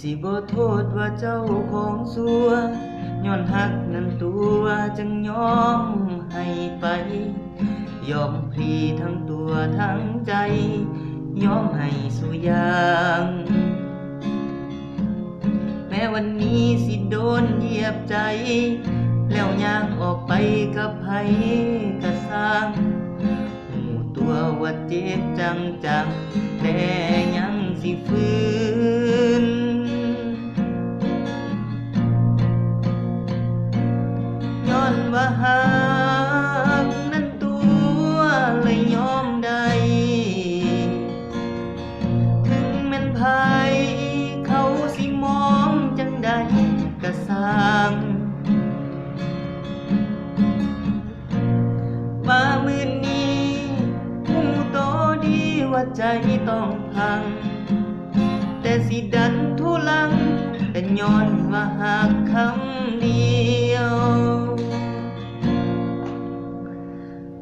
สิบ่โทษว่าเจ้าของสัวย้อนหักนั้นตัวจึงยอมให้ไปยอมพลีทั้งตัวทั้งใจยอมให้สุอย่างแม้วันนี้สิโดนเหยียบใจแล้วย่างออกไปกับไผก็สร้างหูตัวว่าเจ็บจังแต่ยังสิฟื้นย้อนว่าหักนั้นตัวเลยยอมได้ถึงแม่นไผเขาสิมองจังใดก็สร้างมามื้อนี้หูโตดีว่าใจต้องพังแต่สิดันทุลังแต่ย้อนว่าหักคำเดียว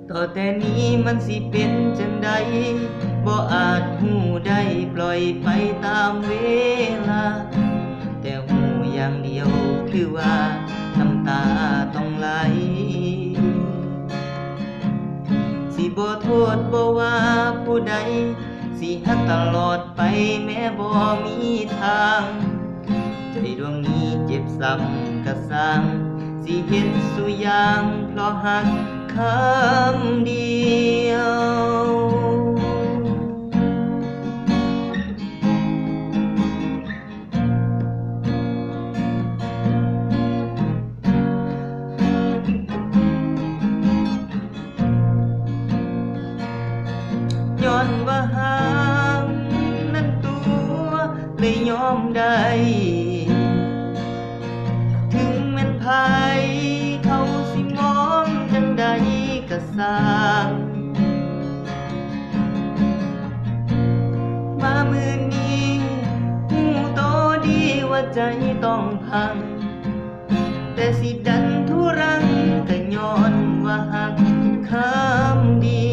ต่อแต่นี้มันสิเป็นจังใดบ่อาจหูได้ปล่อยไปตามเวลาแต่หูอย่างเดียวคือว่าน้ำตาต้องไหลสิบ่โทษบ่ว่าผู้ใดสิฮักตลอดไปแม้บ่มีทางใจดวงนี้เจ็บซ้ำกะสร้างสิเห็นสุอย่างเพราะหักคำเดียวย้อนว่าหักนั้นตัวเลยยอมได้ถึงแม่นไผเขาสิมองจังใดก็สร้างมามื้อนี้หูโตดีว่าใจต้องพังแต่สิดันทุรังก็ย้อนว่าหักคำเดี